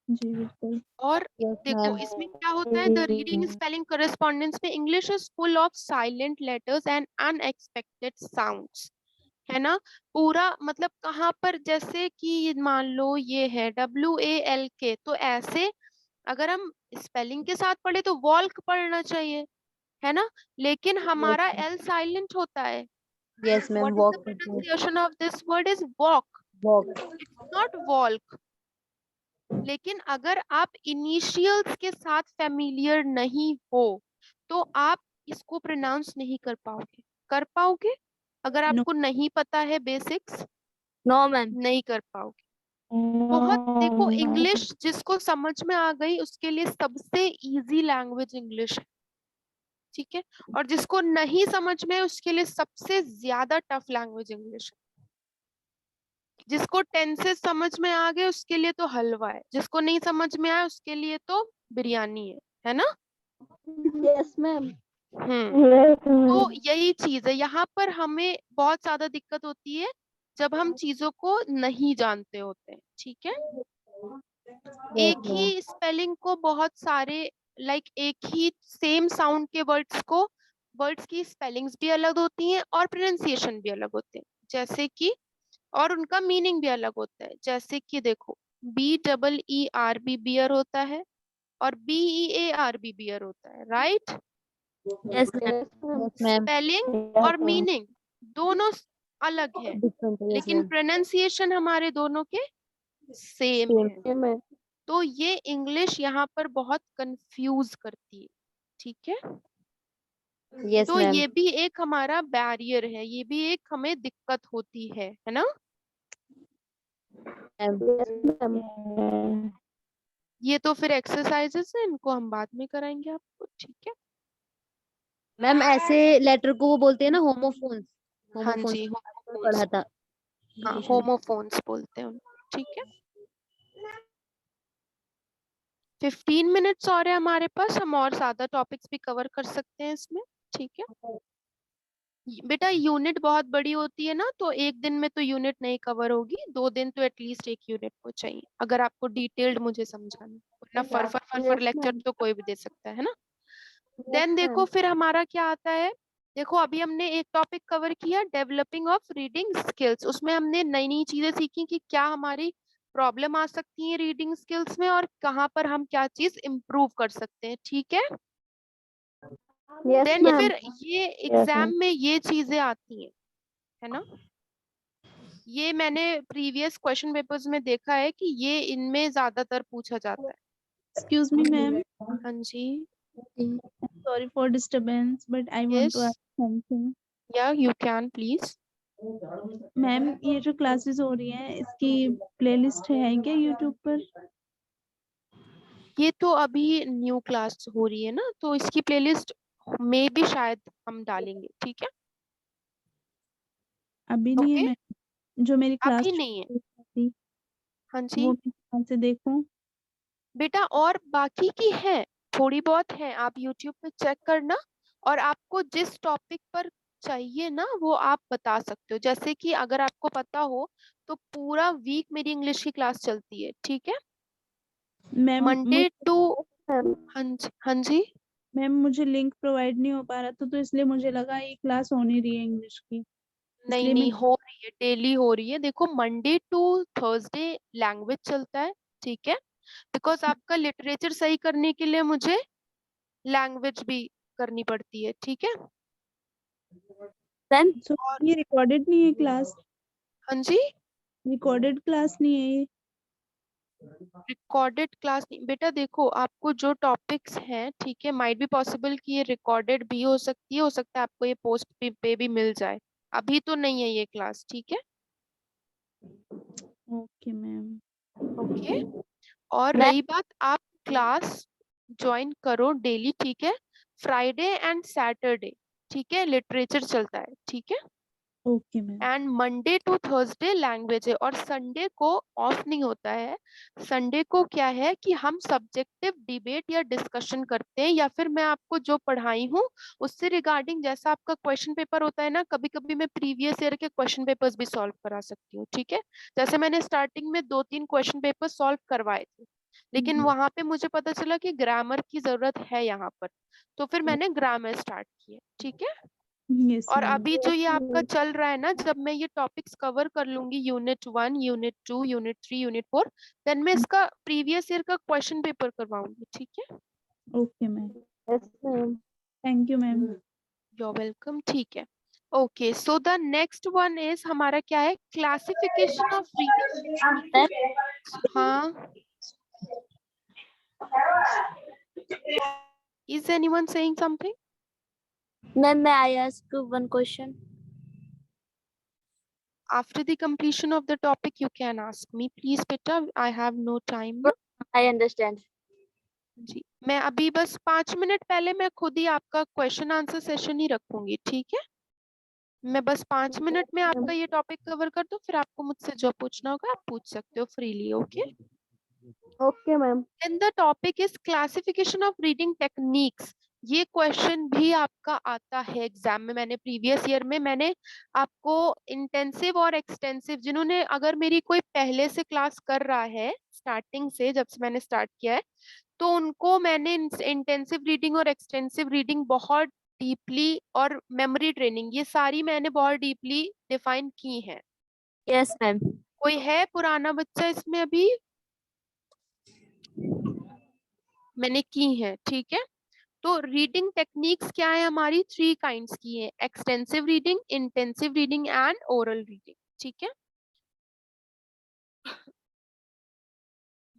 जी बिल्कुल। और यस देखो मैम। इसमें क्या होता है, द रीडिंग स्पेलिंग करेस्पॉन्डेंस में English is full of silent letters and unexpected sounds, है ना। पूरा मतलब कहाँ पर, जैसे कि मान लो ये है WALK, तो ऐसे अगर हम स्पेलिंग के साथ पढ़े तो वॉल्क पढ़ना चाहिए, है ना, लेकिन हमारा एल साइलेंट होता है। Yes ma'am. What is the walk. Pronunciation of this word is walk, walk. It's not walk. लेकिन अगर आप इनिशियल्स के साथ फेमिलियर नहीं हो तो आप इसको प्रोनाउंस नहीं कर पाओगे। कर पाओगे? अगर No. आपको नहीं पता है बेसिक्स, नो मैम। नहीं कर पाओगे। बहुत देखो, इंग्लिश जिसको समझ में आ गई उसके लिए सबसे इजी लैंग्वेज इंग्लिश है, ठीक है। और जिसको नहीं समझ में उसके लिए सबसे ज्यादा टफ लैंग्वेज इंग्लिश है। जिसको टेंसेस समझ में आ गए उसके लिए तो हलवा है, जिसको नहीं समझ में आया उसके लिए तो बिरयानी है ना। Yes ma'am. तो यही चीज है, यहाँ पर हमें बहुत ज्यादा दिक्कत होती है जब हम चीजों को नहीं जानते होते हैं, ठीक है। एक ही स्पेलिंग को बहुत सारे एक ही सेम साउंड के वर्ड्स की स्पेलिंग्स भी अलग होती हैं और प्रोनाउंसिएशन भी अलग होते हैं, जैसे कि और उनका मीनिंग भी अलग होता है। जैसे कि देखो, BEER बियर होता है और BEAR बियर होता है, right. Yes ma'am. Yes ma'am. Spelling और मीनिंग दोनों अलग है, डिफरेंट है। यस लेकिन मैम। प्रोनाउंसिएशन हमारे दोनों के सेम है। तो ये इंग्लिश यहाँ पर बहुत कंफ्यूज करती है, ठीक है। यस तो मैम। ये भी एक हमारा बैरियर है, ये भी एक हमें दिक्कत होती है ना। ये तो फिर एक्सरसाइजेस है, इनको हम बाद में कराएंगे आपको, ठीक है। मैम ऐसे लेटर को वो बोलते हैं ना होमोफोन्स। हाँ होमोफोन्स जी, पढ़ा होमोफोन्स। था। हाँ, होमोफोन्स बोलते हैं उनको, ठीक है। 15 मिनट्स और है हमारे पास, हम और ज्यादा टॉपिक्स भी कवर कर सकते हैं इसमें, ठीक है। बेटा यूनिट बहुत बड़ी होती है ना, तो एक दिन में तो यूनिट नहीं कवर होगी, 2 दिन तो एटलीस्ट एक यूनिट को चाहिए अगर आपको डिटेल्ड मुझे समझाना, वरना फर लेक्चर तो कोई भी दे सकता है ना। देन देखो फिर हमारा क्या आता है। देखो अभी हमने एक टॉपिक कवर किया, डेवलपिंग ऑफ रीडिंग स्किल्स। उसमें हमने नई नई चीजें सीखी कि क्या हमारी प्रॉब्लम आ सकती है रीडिंग स्किल्स में और कहाँ पर हम क्या चीज इम्प्रूव कर सकते हैं, ठीक है। Yes then ma'am. फिर ये एग्जाम में ये चीजें आती हैं, है ना। ये मैंने प्रीवियस क्वेश्चन पेपर्स में देखा है कि ये इनमें ज्यादातर पूछा जाता है। Excuse me, ma'am. हाँ जी। Sorry for disturbance, but I want to yes, ask something. या यू कैन प्लीज। मैम ये जो क्लासेस हो रही हैं इसकी प्लेलिस्ट है क्या यूट्यूब पर? ये तो अभी न्यू क्लास हो रही है ना, तो इसकी प्लेलिस्ट में भी शायद हम डालेंगे, ठीक है। अभी नहीं है ओके, मैम। जो मेरी क्लास अभी नहीं है। थी हाँ वो जी मैं कहाँ से देखूं? बेटा, और बाकी की है, थोड़ी बहुत है, आप यूट्यूब पे चेक करना। और आपको जिस टॉपिक पर चाहिए ना वो आप बता सकते हो। जैसे कि अगर आपको पता हो तो पूरा वीक मेरी इंग्लिश की क्लास चलती है, ठीक है। मैम मंडे टू, हाँ जी हाँ जी। मैम मुझे लिंक प्रोवाइड नहीं हो पा रहा था, तो इसलिए मुझे लगा ये क्लास होनी रही है इंग्लिश की, नहीं इसलिए मैं नहीं, हो रही है, डेली हो रही है। देखो मंडे टू थर्सडे लैंग्वेज चलता है, ठीक है। बिकॉज आपका लिटरेचर सही करने के लिए मुझे लैंग्वेज भी करनी पड़ती है, ठीक है। मैम So, और ये रिकॉर्डेड नहीं है क्लास? हाँ जी, रिकॉर्डेड क्लास नहीं है ये? रिकॉर्डेड क्लास नहीं बेटा। देखो आपको जो टॉपिक्स हैं, ठीक है, माइट बी पॉसिबल कि ये रिकॉर्डेड भी हो सकता है आपको ये पोस्ट पे भी मिल जाए। अभी तो नहीं है ये क्लास, ठीक है। Okay ma'am. ओके। और मैम रही बात, आप क्लास ज्वाइन करो डेली, ठीक है। फ्राइडे एंड सैटरडे, ठीक है, लिटरेचर चलता है, ठीक है। Okay ma'am. And Monday to Thursday language है, और संडे को ऑफ नहीं होता है। संडे को क्या है कि हम सब्जेक्टिव डिबेट या डिस्कशन करते हैं, या फिर मैं आपको जो पढ़ाई हूँ उससे रिगार्डिंग, जैसा आपका क्वेश्चन पेपर होता है ना, कभी कभी मैं प्रीवियस ईयर के क्वेश्चन पेपर्स भी सॉल्व करा सकती हूँ, ठीक है। जैसे मैंने स्टार्टिंग में 2-3 क्वेश्चन पेपर सॉल्व करवाए थे, लेकिन वहां पे मुझे पता चला कि ग्रामर की जरूरत है यहाँ पर, तो फिर मैंने ग्रामर स्टार्ट किया, ठीक है। यस और मैम। अभी जो ये आपका चल रहा है ना, जब मैं ये टॉपिक्स कवर कर लूंगी, unit 1, unit 2, unit 3, unit 4, then मैं इसका प्रीवियस ईयर का क्वेश्चन पेपर करवाऊंगी, ठीक है। Okay ma'am. Yes ma'am. Thank you ma'am. You are welcome, ठीक है। Okay, so the next one is हमारा क्या है, क्लासिफिकेशन ऑफ रीडिंग। हाँ, is anyone saying something? Ma'am, may I ask you one question? After the completion of the topic, you can ask me. Please, beta, I have no time now. I understand. जी, मैं अभी बस 5 मिनट पहले मैं खुद ही आपका क्वेश्चन आंसर सेशन ही रखूंगी, ठीक है? मैं बस 5 मिनट में आपका ये टॉपिक कवर कर दूं, फिर आपको मुझसे जो पूछना होगा आप पूछ सकते हो freely, okay? Okay ma'am. And the topic is classification of reading techniques. ये क्वेश्चन भी आपका आता है एग्जाम में। मैंने प्रीवियस ईयर में मैंने आपको इंटेंसिव और एक्सटेंसिव, जिन्होंने अगर मेरी कोई पहले से क्लास कर रहा है स्टार्टिंग से, जब से मैंने स्टार्ट किया है, तो उनको मैंने इंटेंसिव रीडिंग और एक्सटेंसिव रीडिंग बहुत डीपली, और मेमोरी ट्रेनिंग, ये सारी मैंने बहुत डीपली डिफाइन की है। Yes, ma'am. कोई है पुराना बच्चा इसमें? अभी मैंने की है, ठीक है? तो रीडिंग टेक्निक्स क्या है हमारी? 3 काइंड्स की है, extensive reading, intensive reading and oral reading, ठीक है?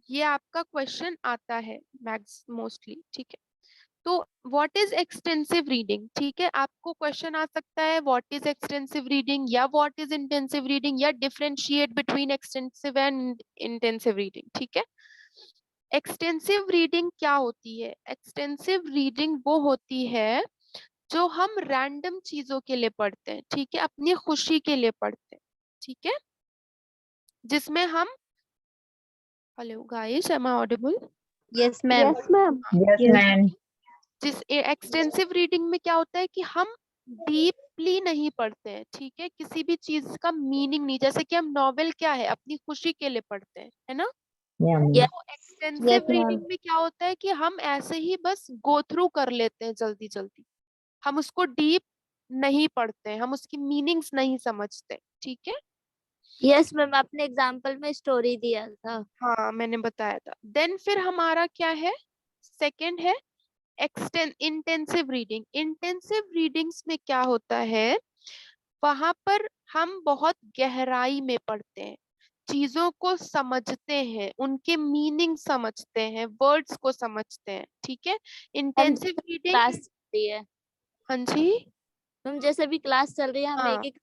ये आपका क्वेश्चन आता है मैक्स मोस्टली, ठीक है? तो व्हाट इज एक्सटेंसिव रीडिंग, ठीक है? आपको क्वेश्चन आ सकता है व्हाट इज एक्सटेंसिव रीडिंग या व्हाट इज इंटेंसिव रीडिंग, या differentiate between extensive and intensive reading, ठीक है? एक्सटेंसिव रीडिंग क्या होती है? एक्सटेंसिव रीडिंग वो होती है जो हम रैंडम चीजों के लिए पढ़ते हैं, ठीक है? अपनी खुशी के लिए पढ़ते हैं, ठीक है? जिसमें हम, hello guys, am I audible? Yes ma'am. Yes ma'am. Yes, ma'am. जिस एक्सटेंसिव रीडिंग में क्या होता है कि हम डीपली नहीं पढ़ते हैं, ठीक है? किसी भी चीज का मीनिंग नहीं, जैसे कि हम नॉवेल क्या है अपनी खुशी के लिए पढ़ते हैं, है ना? Yeah, ma'am. Yes. तो यस एक्सटेंसिव मैम। रीडिंग में क्या होता है कि हम ऐसे ही बस गो थ्रू कर लेते हैं जल्दी जल्दी, हम उसको डीप नहीं पढ़ते हैं, हम उसकी मीनिंग्स नहीं समझते, ठीक है? Yes, ma'am. आपने एग्जाम्पल में स्टोरी दिया था। हाँ, मैंने बताया था। देन फिर हमारा क्या है? सेकंड है इंटेंसिव रीडिंग। इंटेंसिव रीडिंग्स में क्या होता है, वहां पर हम बहुत गहराई में पढ़ते हैं, चीजों को समझते हैं, उनके मीनिंग समझते हैं, वर्ड्स को समझते हैं, ठीक है? इंटेंसिव रीडिंग, क्लास चल रही है। हाँ जी, मैम, जैसे भी क्लास चल रही है हम हाँ, एक एक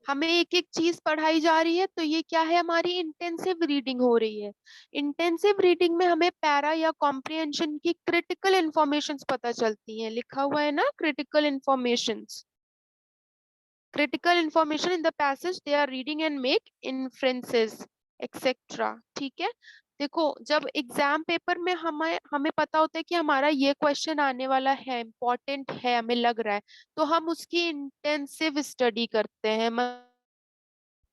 हमें एक एक चीज पढ़ाई जा रही है, तो ये क्या है? हमारी इंटेंसिव रीडिंग हो रही है। इंटेंसिव रीडिंग में हमें पैरा या कॉम्प्रिहेंशन की क्रिटिकल इंफॉर्मेशंस पता चलती हैं, लिखा हुआ है ना, critical informations. critical information in the passage they are reading and make inferences etc, ठीक है? देखो, जब एग्जाम पेपर में हमें पता होता है कि हमारा ये क्वेश्चन आने वाला है, इम्पोर्टेंट है, हमें लग रहा है, तो हम उसकी इंटेंसिव स्टडी करते हैं,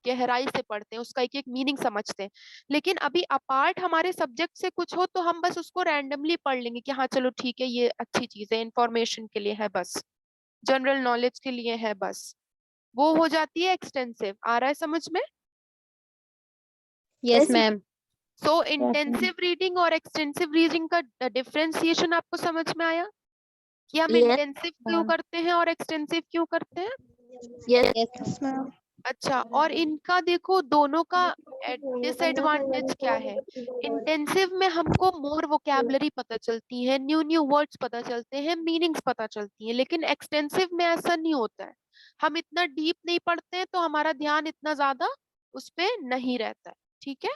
गहराई से पढ़ते हैं, उसका एक एक मीनिंग समझते हैं। लेकिन अभी अपार्ट हमारे सब्जेक्ट से कुछ हो तो हम बस उसको रैंडमली पढ़ लेंगे कि हाँ चलो ठीक है, ये अच्छी चीज है, इंफॉर्मेशन के लिए है, बस जनरल नॉलेज के लिए है, बस वो हो जाती है एक्सटेंसिव। आ रहा है समझ में? Yes ma'am. So intensive reading और एक्सटेंसिव रीडिंग का डिफरेंशिएशन आपको समझ में आया कि हम Yes, इंटेंसिव क्यों करते हैं और एक्सटेंसिव क्यों करते हैं? yes, yes ma'am. अच्छा, और इनका देखो दोनों का डिसएडवांटेज क्या है? इंटेंसिव में हमको मोर वोकैबुलरी पता चलती है, न्यू न्यू वर्ड्स पता चलते हैं, मीनिंग्स पता चलती हैं, लेकिन एक्सटेंसिव में ऐसा नहीं होता है। हम इतना डीप नहीं पढ़ते हैं, तो हमारा ध्यान इतना ज्यादा उस पे नहीं रहता है, ठीक है?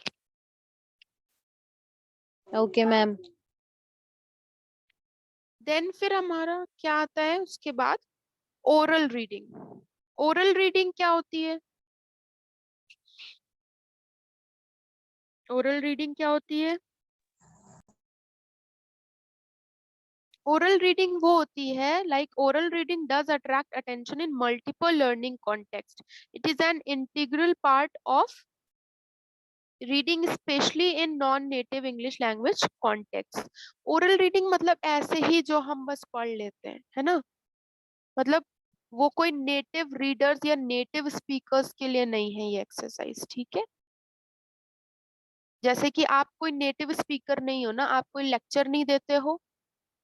Okay ma'am. देन फिर हमारा क्या आता है उसके बाद? Oral reading. ओरल रीडिंग क्या होती है? ओरल रीडिंग क्या होती है? ओरल रीडिंग वो होती है, like oral reading does attract attention in multiple learning context. It is an integral part of reading, specially in non native English language context. Oral reading मतलब ऐसे ही जो हम बस पढ़ लेते हैं, है ना? मतलब वो कोई नेटिव रीडर्स या नेटिव स्पीकर्स के लिए नहीं है ये एक्सरसाइज, ठीक है? जैसे कि आप कोई नेटिव स्पीकर नहीं हो ना, आप कोई लेक्चर नहीं देते हो,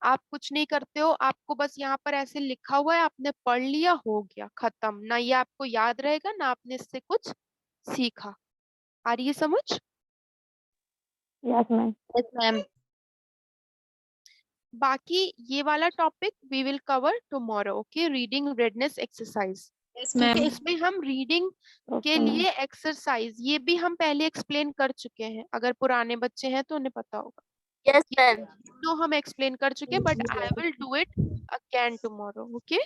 आप कुछ नहीं करते हो, आपको बस यहाँ पर ऐसे लिखा हुआ है, आपने पढ़ लिया, हो गया, खत्म। ना ये आपको याद रहेगा, ना आपने इससे कुछ सीखा। आ रही है समझ? Yes ma'am. Yes ma'am. बाकी ये वाला topic we will cover tomorrow, okay. Reading readiness exercise, ठीक है। इसमें हम रीडिंग के लिए एक्सरसाइज ये भी हम पहले एक्सप्लेन कर चुके हैं, अगर पुराने बच्चे हैं तो उन्हें पता होगा। Yes ma'am. तो हम एक्सप्लेन कर चुके हैं, but I will do it again tomorrow, okay.